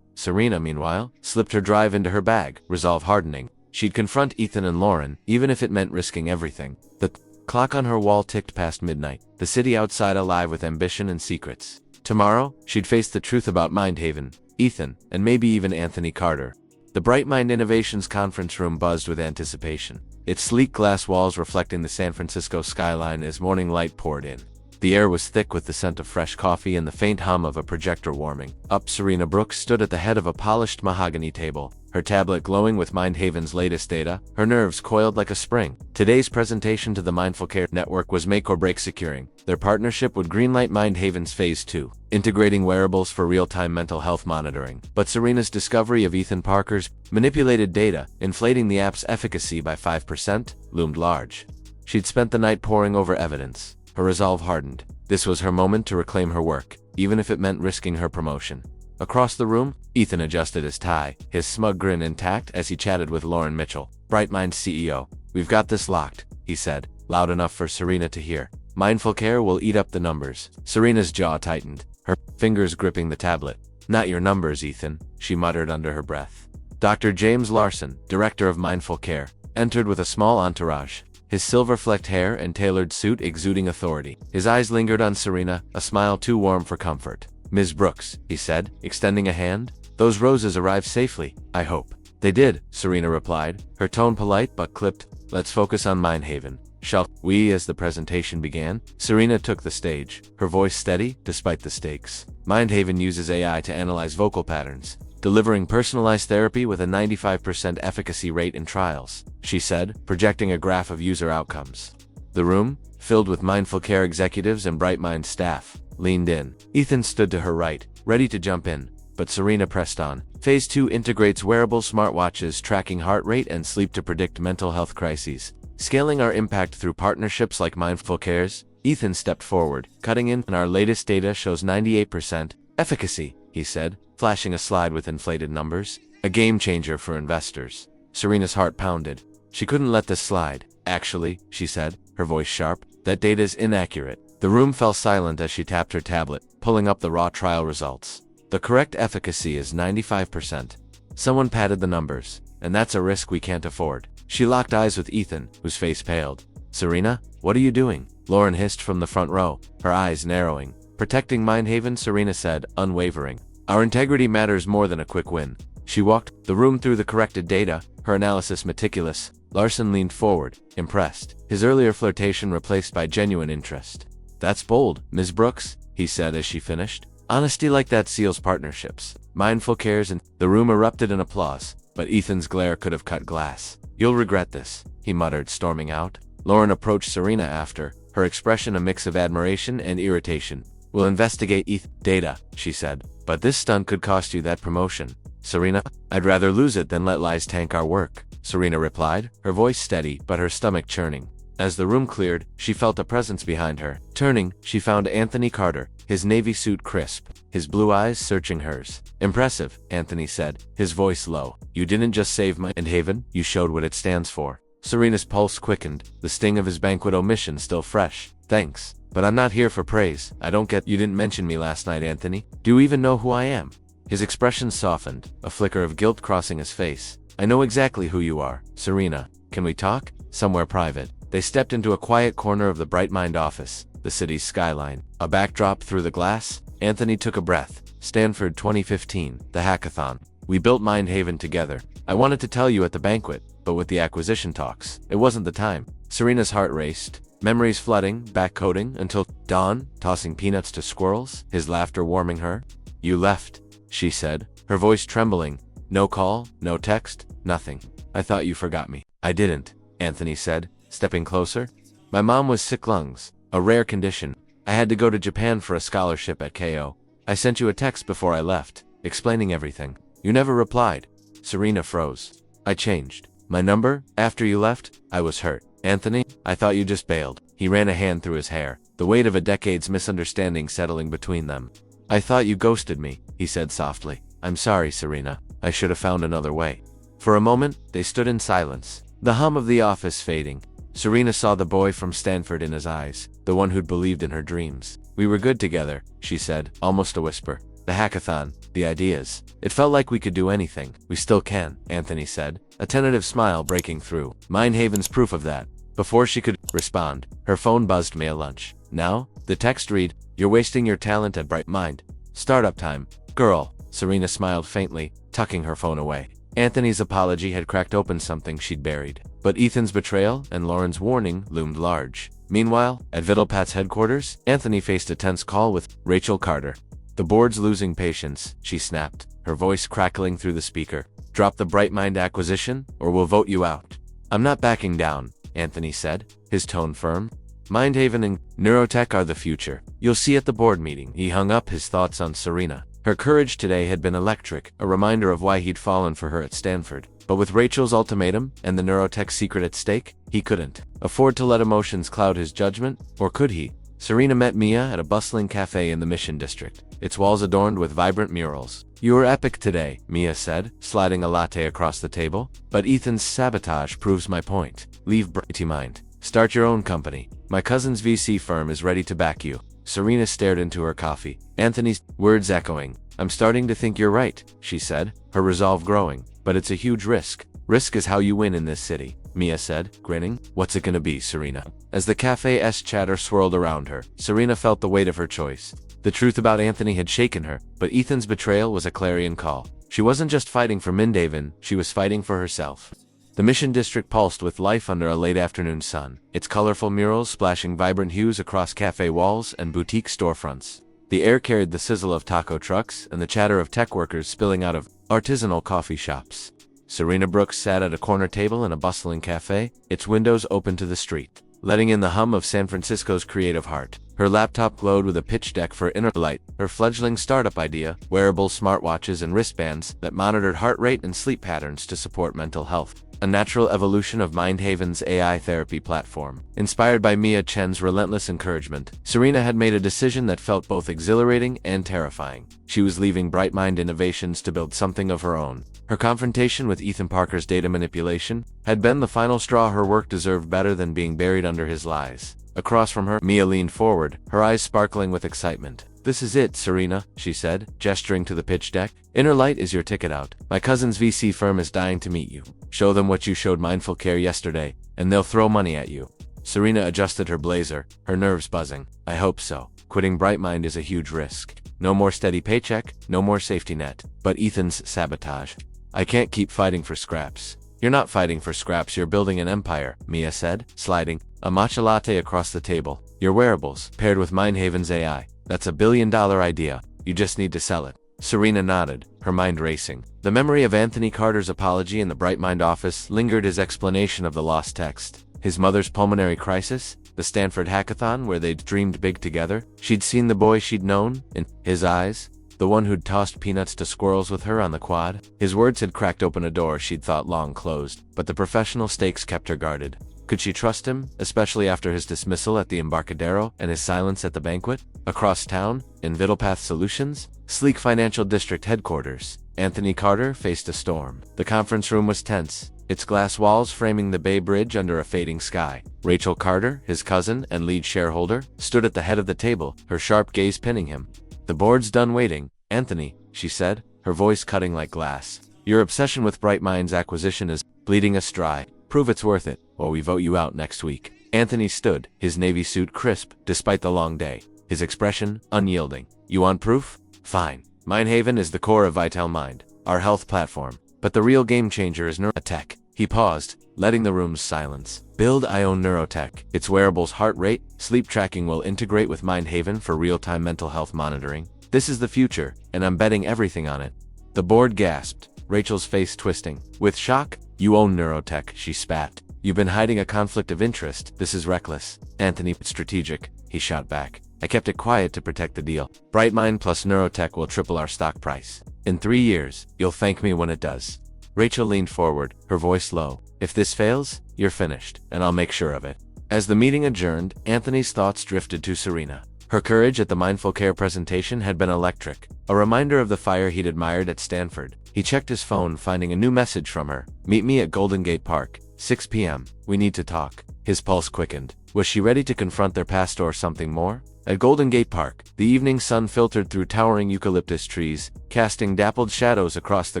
Serena, meanwhile, slipped her drive into her bag, resolve hardening. She'd confront Ethan and Lauren, even if it meant risking everything. The clock on her wall ticked past midnight, the city outside alive with ambition and secrets. Tomorrow, she'd face the truth about Mindhaven, Ethan, and maybe even Anthony Carter. The Brightmind Innovations conference room buzzed with anticipation, its sleek glass walls reflecting the San Francisco skyline as morning light poured in. The air was thick with the scent of fresh coffee and the faint hum of a projector warming up. Serena Brooks stood at the head of a polished mahogany table, her tablet glowing with Mindhaven's latest data, her nerves coiled like a spring. Today's presentation to the Mindful Care Network was make or break securing. Their partnership would greenlight Mindhaven's Phase 2, integrating wearables for real-time mental health monitoring. But Serena's discovery of Ethan Parker's manipulated data, inflating the app's efficacy by 5%, loomed large. She'd spent the night poring over evidence. Her resolve hardened. This was her moment to reclaim her work, even if it meant risking her promotion. Across the room, Ethan adjusted his tie, his smug grin intact as he chatted with Lauren Mitchell, Brightmind's CEO. "We've got this locked," he said, loud enough for Serena to hear. "Mindful Care will eat up the numbers." Serena's jaw tightened, her fingers gripping the tablet. "Not your numbers, Ethan," she muttered under her breath. Dr. James Larson, director of Mindful Care, entered with a small entourage, his silver-flecked hair and tailored suit exuding authority. His eyes lingered on Serena, a smile too warm for comfort. "Ms. Brooks," he said, extending a hand. "Those roses arrived safely, I hope." "They did," Serena replied, her tone polite but clipped. "Let's focus on Mindhaven, shall we?" As the presentation began, Serena took the stage, her voice steady despite the stakes. Mindhaven uses AI to analyze vocal patterns, delivering personalized therapy with a 95% efficacy rate in trials, she said, projecting a graph of user outcomes. The room, filled with Mindful Care executives and Brightmind staff, leaned in. Ethan stood to her right, ready to jump in, but Serena pressed on. Phase 2 integrates wearable smartwatches tracking heart rate and sleep to predict mental health crises, scaling our impact through partnerships like Mindful Care's. Ethan stepped forward, cutting in. "Our latest data shows 98% efficacy," he said, flashing a slide with inflated numbers. "A game changer for investors." Serena's heart pounded. She couldn't let this slide. "Actually," she said, her voice sharp, "that data's inaccurate." The room fell silent as she tapped her tablet, pulling up the raw trial results. "The correct efficacy is 95%. Someone padded the numbers, and that's a risk we can't afford." She locked eyes with Ethan, whose face paled. "Serena, what are you doing?" Lauren hissed from the front row, her eyes narrowing. "Protecting Mindhaven," Serena said, unwavering. "Our integrity matters more than a quick win." She walked the room through the corrected data, her analysis meticulous. Larson leaned forward, impressed, his earlier flirtation replaced by genuine interest. "That's bold, Ms. Brooks," he said as she finished. "Honesty like that seals partnerships." Mindful Cares and the room erupted in applause, but Ethan's glare could have cut glass. "You'll regret this," he muttered, storming out. Lauren approached Serena after, her expression a mix of admiration and irritation. "We'll investigate data," she said, "but this stunt could cost you that promotion." "Serena, I'd rather lose it than let lies tank our work," Serena replied, her voice steady but her stomach churning. As the room cleared, she felt a presence behind her. Turning, she found Anthony Carter, his navy suit crisp, his blue eyes searching hers. "Impressive," Anthony said, his voice low. "You didn't just save Mindhaven, you showed what it stands for." Serena's pulse quickened, the sting of his banquet omission still fresh. "Thanks. But I'm not here for praise. I don't get you didn't mention me last night, Anthony. Do you even know who I am?" His expression softened, a flicker of guilt crossing his face. "I know exactly who you are, Serena. Can we talk? Somewhere private." They stepped into a quiet corner of the Brightmind office, the city's skyline, a backdrop through the glass. Anthony took a breath. Stanford 2015, the hackathon. We built Mindhaven together. I wanted to tell you at the banquet, but with the acquisition talks, it wasn't the time. Serena's heart raced. Memories flooding, backcoding, until dawn, tossing peanuts to squirrels, his laughter warming her. You left, she said, her voice trembling. No call, no text, nothing. I thought you forgot me. I didn't, Anthony said, stepping closer. My mom was sick lungs, a rare condition. I had to go to Japan for a scholarship at KO. I sent you a text before I left, explaining everything. You never replied. Serena froze. I changed my number after you left. I was hurt. Anthony, I thought you just bailed. He ran a hand through his hair, the weight of a decade's misunderstanding settling between them. I thought you ghosted me, he said softly. I'm sorry, Serena. I should have found another way. For a moment, they stood in silence, the hum of the office fading. Serena saw the boy from Stanford in his eyes, the one who'd believed in her dreams. We were good together, she said, almost a whisper. The hackathon, the ideas. It felt like we could do anything. We still can, Anthony said, a tentative smile breaking through. Mindhaven's proof of that. Before she could respond, her phone buzzed mail lunch. Now, the text read, you're wasting your talent at Bright Mind. Startup time. Girl, Serena smiled faintly, tucking her phone away. Anthony's apology had cracked open something she'd buried. But Ethan's betrayal and Lauren's warning loomed large. Meanwhile, at Vitalpat's headquarters, Anthony faced a tense call with Rachel Carter. The board's losing patience, she snapped, her voice crackling through the speaker. Drop the Bright Mind acquisition, or we'll vote you out. I'm not backing down, Anthony said, his tone firm. Mindhaven and neurotech are the future. You'll see at the board meeting. He hung up, his thoughts on Serena. Her courage today had been electric, a reminder of why he'd fallen for her at Stanford. But with Rachel's ultimatum and the neurotech secret at stake, he couldn't afford to let emotions cloud his judgment, or could he? Serena met Mia at a bustling cafe in the Mission District, its walls adorned with vibrant murals. You were epic today, Mia said, sliding a latte across the table. But Ethan's sabotage proves my point. Leave Brighty Mind. Start your own company. My cousin's VC firm is ready to back you. Serena stared into her coffee, Anthony's words echoing. I'm starting to think you're right, she said, her resolve growing. But it's a huge risk. Risk is how you win in this city, Mia said, grinning. What's it gonna be, Serena? As the cafe's chatter swirled around her, Serena felt the weight of her choice. The truth about Anthony had shaken her, but Ethan's betrayal was a clarion call. She wasn't just fighting for Mindhaven, she was fighting for herself. The Mission District pulsed with life under a late afternoon sun, its colorful murals splashing vibrant hues across cafe walls and boutique storefronts. The air carried the sizzle of taco trucks and the chatter of tech workers spilling out of artisanal coffee shops. Serena Brooks sat at a corner table in a bustling cafe, its windows open to the street, letting in the hum of San Francisco's creative heart. Her laptop glowed with a pitch deck for Inner Light, her fledgling startup idea, wearable smartwatches and wristbands that monitored heart rate and sleep patterns to support mental health. A natural evolution of Mindhaven's AI therapy platform. Inspired by Mia Chen's relentless encouragement, Serena had made a decision that felt both exhilarating and terrifying. She was leaving Bright Mind Innovations to build something of her own. Her confrontation with Ethan Parker's data manipulation had been the final straw. Her work deserved better than being buried under his lies. Across from her, Mia leaned forward, her eyes sparkling with excitement. This is it, Serena, she said, gesturing to the pitch deck. Inner Light is your ticket out. My cousin's VC firm is dying to meet you. Show them what you showed Mindful Care yesterday, and they'll throw money at you. Serena adjusted her blazer, her nerves buzzing. I hope so. Quitting Bright Mind is a huge risk. No more steady paycheck, no more safety net. But Ethan's sabotage. I can't keep fighting for scraps. You're not fighting for scraps, you're building an empire, Mia said, sliding a matcha latte across the table. Your wearables, paired with Mindhaven's AI. That's $1 billion idea. You just need to sell it. Serena nodded, her mind racing. The memory of Anthony Carter's apology in the Bright Mind office lingered, his explanation of the lost text. His mother's pulmonary crisis, the Stanford hackathon where they'd dreamed big together. She'd seen the boy she'd known in his eyes, the one who'd tossed peanuts to squirrels with her on the quad. His words had cracked open a door she'd thought long closed, but the professional stakes kept her guarded. Could she trust him, especially after his dismissal at the Embarcadero and his silence at the banquet? Across town, in Vitalpath Solutions, sleek financial district headquarters, Anthony Carter faced a storm. The conference room was tense, its glass walls framing the Bay Bridge under a fading sky. Rachel Carter, his cousin and lead shareholder, stood at the head of the table, her sharp gaze pinning him. The board's done waiting, Anthony, she said, her voice cutting like glass. Your obsession with Bright Mind's acquisition is bleeding us dry. Prove it's worth it, or we vote you out next week. Anthony stood, his navy suit crisp, despite the long day, his expression unyielding. You want proof? Fine. Mindhaven is the core of Vital Mind, our health platform. But the real game changer is neurotech. He paused, letting the room's silence. Build own neurotech. Its wearables heart rate, sleep tracking will integrate with Mindhaven for real-time mental health monitoring. This is the future, and I'm betting everything on it. The board gasped, Rachel's face twisting. With shock, you own neurotech, she spat. You've been hiding a conflict of interest. This is reckless. Anthony, strategic, he shot back. I kept it quiet to protect the deal. Brightmind plus neurotech will triple our stock price. In 3 years, you'll thank me when it does. Rachel leaned forward, her voice low. If this fails, you're finished, and I'll make sure of it. As the meeting adjourned, Anthony's thoughts drifted to Serena. Her courage at the Mindful Care presentation had been electric, a reminder of the fire he'd admired at Stanford. He checked his phone, finding a new message from her. Meet me at Golden Gate Park, 6 p.m. We need to talk. His pulse quickened. Was she ready to confront their past or something more? At Golden Gate Park, the evening sun filtered through towering eucalyptus trees, casting dappled shadows across the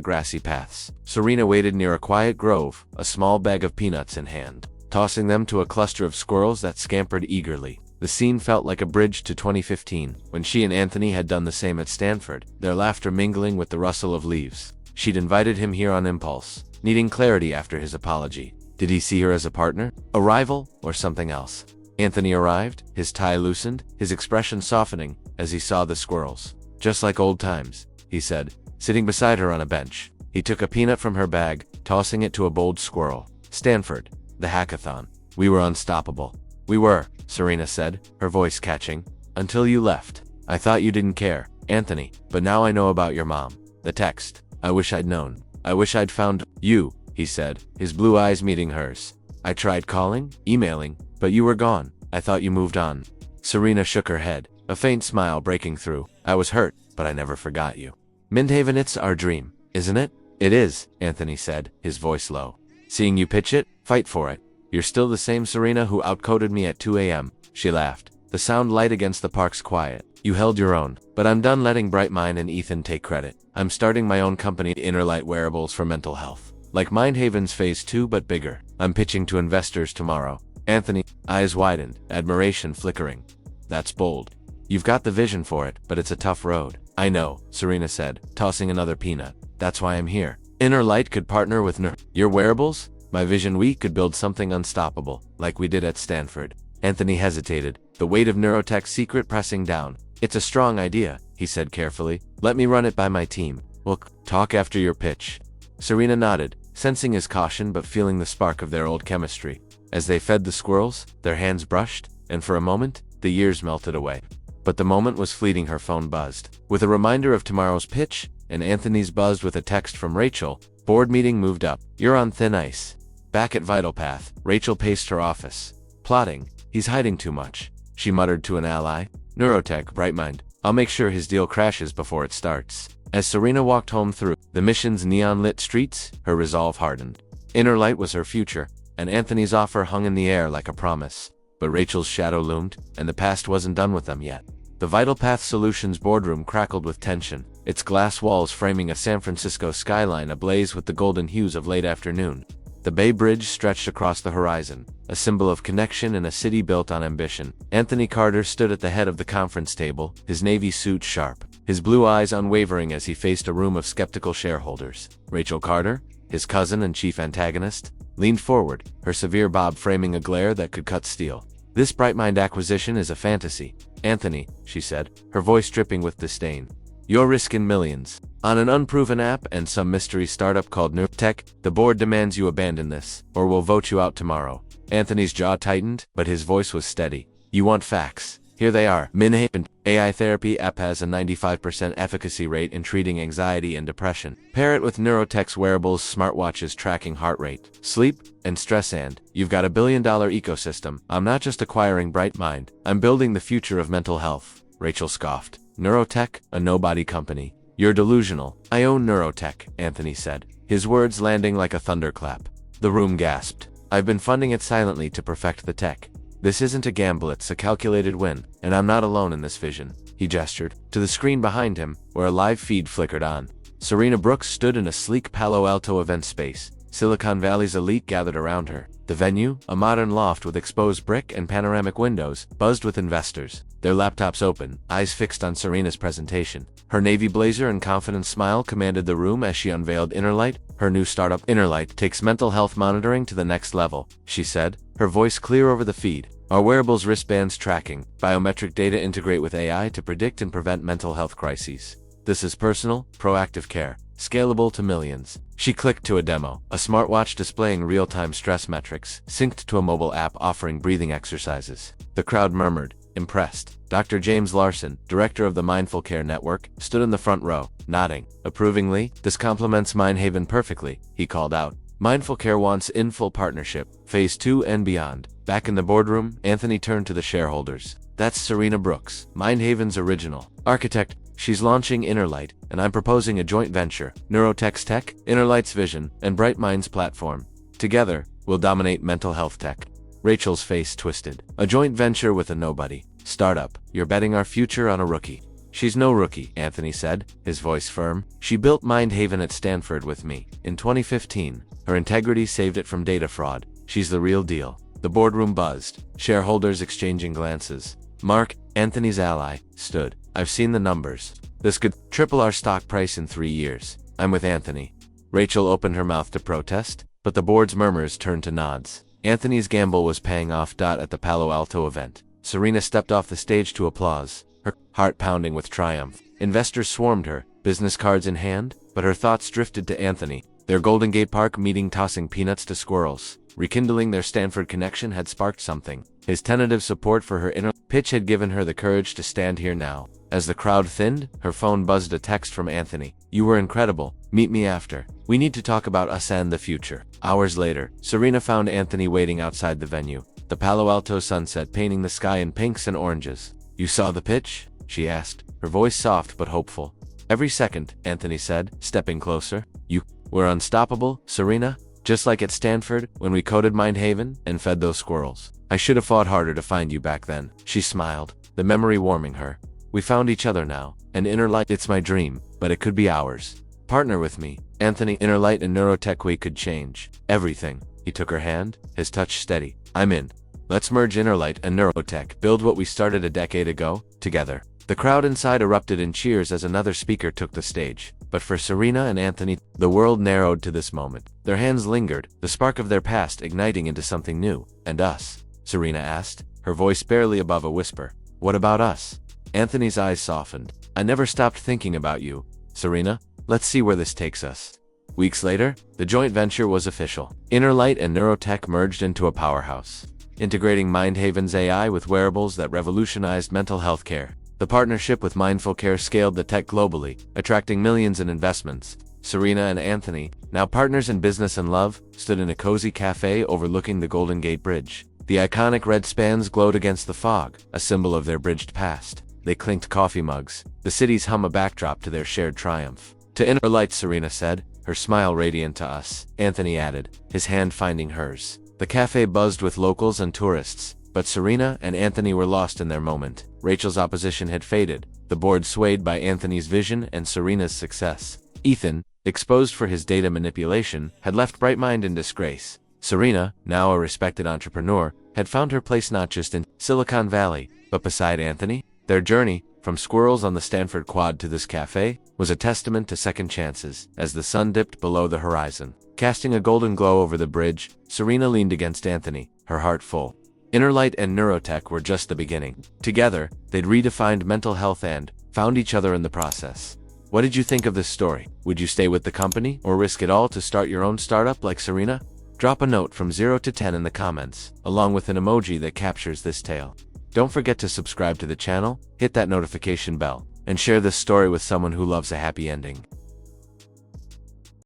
grassy paths. Serena waited near a quiet grove, a small bag of peanuts in hand, tossing them to a cluster of squirrels that scampered eagerly. The scene felt like a bridge to 2015, when she and Anthony had done the same at Stanford, their laughter mingling with the rustle of leaves. She'd invited him here on impulse, needing clarity after his apology. Did he see her as a partner, a rival, or something else? Anthony arrived, his tie loosened, his expression softening as he saw the squirrels. Just like old times, he said, sitting beside her on a bench. He took a peanut from her bag, tossing it to a bold squirrel. Stanford, the hackathon. We were unstoppable. We were, Serena said, her voice catching. Until you left. I thought you didn't care, Anthony, but now I know about your mom. The text. I wish I'd known. I wish I'd found you, he said, his blue eyes meeting hers. I tried calling, emailing, but you were gone. I thought you moved on. Serena shook her head, a faint smile breaking through. I was hurt, but I never forgot you. Mindhaven, it's our dream, isn't it? It is, Anthony said, his voice low. Seeing you pitch it, fight for it. You're still the same Serena who outcoded me at 2 a.m. She laughed, the sound light against the park's quiet. You held your own, but I'm done letting Brightmind and Ethan take credit. I'm starting my own company, Innerlight Wearables for Mental Health. Like Mindhaven's Phase 2 but bigger. I'm pitching to investors tomorrow. Anthony, eyes widened, admiration flickering. That's bold. You've got the vision for it, but it's a tough road. I know, Serena said, tossing another peanut. That's why I'm here. Innerlight could partner with your wearables? My vision, we could build something unstoppable, like we did at Stanford. Anthony hesitated, the weight of neurotech's secret pressing down. It's a strong idea, he said carefully. Let me run it by my team. We'll talk after your pitch. Serena nodded, sensing his caution but feeling the spark of their old chemistry. As they fed the squirrels, their hands brushed, and for a moment, the years melted away. But the moment was fleeting. Her phone buzzed. With a reminder of tomorrow's pitch, and Anthony's buzzed with a text from Rachel, board meeting moved up. You're on thin ice. Back at Vital Path, Rachel paced her office. Plotting. He's hiding too much, she muttered to an ally. Neurotech, Brightmind. I'll make sure his deal crashes before it starts. As Serena walked home through the mission's neon-lit streets, her resolve hardened. Innerlight was her future, and Anthony's offer hung in the air like a promise. But Rachel's shadow loomed, and the past wasn't done with them yet. The Vital Path Solutions boardroom crackled with tension, its glass walls framing a San Francisco skyline ablaze with the golden hues of late afternoon. The Bay Bridge stretched across the horizon, a symbol of connection in a city built on ambition. Anthony Carter stood at the head of the conference table, his navy suit sharp, his blue eyes unwavering as he faced a room of skeptical shareholders. Rachel Carter, his cousin and chief antagonist, leaned forward, her severe bob framing a glare that could cut steel. This Brightmind acquisition is a fantasy, Anthony, she said, her voice dripping with disdain. You're risking millions. On an unproven app and some mystery startup called Neurotech, the board demands you abandon this, or we'll vote you out tomorrow. Anthony's jaw tightened, but his voice was steady. You want facts? Here they are. Mindhaven AI therapy app has a 95% efficacy rate in treating anxiety and depression. Pair it with Neurotech's wearables, smartwatches tracking heart rate, sleep, and stress, and you've got $1 billion ecosystem. I'm not just acquiring Brightmind, I'm building the future of mental health. Rachel scoffed. Neurotech, a nobody company. You're delusional. I own Neurotech, Anthony said, his words landing like a thunderclap. The room gasped. I've been funding it silently to perfect the tech. This isn't a gamble, it's a calculated win, and I'm not alone in this vision. He gestured to the screen behind him, where a live feed flickered on. Serena Brooks stood in a sleek Palo Alto event space, Silicon Valley's elite gathered around her. The venue, a modern loft with exposed brick and panoramic windows, buzzed with investors, their laptops open, eyes fixed on Serena's presentation. Her navy blazer and confident smile commanded the room as she unveiled InnerLight, her new startup. InnerLight takes mental health monitoring to the next level, she said, her voice clear over the feed. Our wearables, wristbands tracking, biometric data integrate with AI to predict and prevent mental health crises. This is personal, proactive care, scalable to millions. She clicked to a demo, a smartwatch displaying real-time stress metrics, synced to a mobile app offering breathing exercises. The crowd murmured, impressed. Dr. James Larson, director of the Mindful Care Network, stood in the front row, nodding approvingly. This complements Mindhaven perfectly, he called out. Mindful Care wants in full partnership, phase 2 and beyond. Back in the boardroom, Anthony turned to the shareholders. That's Serena Brooks, Mindhaven's original architect. She's launching InnerLight, and I'm proposing a joint venture, Neurotech's tech, InnerLight's vision, and Bright Mind's platform. Together, we'll dominate mental health tech. Rachel's face twisted. A joint venture with a nobody. Startup, you're betting our future on a rookie. She's no rookie, Anthony said, his voice firm. She built Mindhaven at Stanford with me. In 2015, her integrity saved it from data fraud. She's the real deal. The boardroom buzzed, shareholders exchanging glances. Mark, Anthony's ally, stood. I've seen the numbers. This could triple our stock price in 3 years. I'm with Anthony. Rachel opened her mouth to protest, but the board's murmurs turned to nods. Anthony's gamble was paying off. At the Palo Alto event, Serena stepped off the stage to applause, her heart pounding with triumph. Investors swarmed her, business cards in hand, but her thoughts drifted to Anthony. Their Golden Gate Park meeting, tossing peanuts to squirrels. Rekindling their Stanford connection had sparked something. His tentative support for her inner pitch had given her the courage to stand here now. As the crowd thinned, her phone buzzed a text from Anthony. You were incredible. Meet me after. We need to talk about us and the future. Hours later, Serena found Anthony waiting outside the venue, the Palo Alto sunset painting the sky in pinks and oranges. You saw the pitch? She asked, her voice soft but hopeful. Every second, Anthony said, stepping closer. You were unstoppable, Serena. Just like at Stanford, when we coded Mindhaven and fed those squirrels. I should have fought harder to find you back then. She smiled, the memory warming her. We found each other now, and InnerLight. It's my dream, but it could be ours. Partner with me, Anthony. InnerLight and Neurotech, we could change everything. He took her hand, his touch steady. I'm in. Let's merge InnerLight and Neurotech, build what we started a decade ago, together. The crowd inside erupted in cheers as another speaker took the stage. But for Serena and Anthony, the world narrowed to this moment. Their hands lingered, the spark of their past igniting into something new. And us? Serena asked, her voice barely above a whisper. What about us? Anthony's eyes softened. I never stopped thinking about you, Serena. Let's see where this takes us. Weeks later, the joint venture was official. InnerLight and Neurotech merged into a powerhouse, integrating Mindhaven's AI with wearables that revolutionized mental health care. The partnership with Mindful Care scaled the tech globally, attracting millions in investments. Serena and Anthony, now partners in business and love, stood in a cozy cafe overlooking the Golden Gate Bridge. The iconic red spans glowed against the fog, a symbol of their bridged past. They clinked coffee mugs, the city's hum a backdrop to their shared triumph. To InnerLight, Serena said, her smile radiant. To us, Anthony added, his hand finding hers. The cafe buzzed with locals and tourists, but Serena and Anthony were lost in their moment. Rachel's opposition had faded, the board swayed by Anthony's vision and Serena's success. Ethan, exposed for his data manipulation, had left Brightmind in disgrace. Serena, now a respected entrepreneur, had found her place not just in Silicon Valley, but beside Anthony. Their journey, from squirrels on the Stanford quad to this cafe, was a testament to second chances. As the sun dipped below the horizon, casting a golden glow over the bridge, Serena leaned against Anthony, her heart full. InnerLight and Neurotech were just the beginning. Together, they'd redefined mental health and found each other in the process. What did you think of this story? Would you stay with the company or risk it all to start your own startup like Serena? Drop a note from 0 to 10 in the comments, along with an emoji that captures this tale. Don't forget to subscribe to the channel, hit that notification bell, and share this story with someone who loves a happy ending.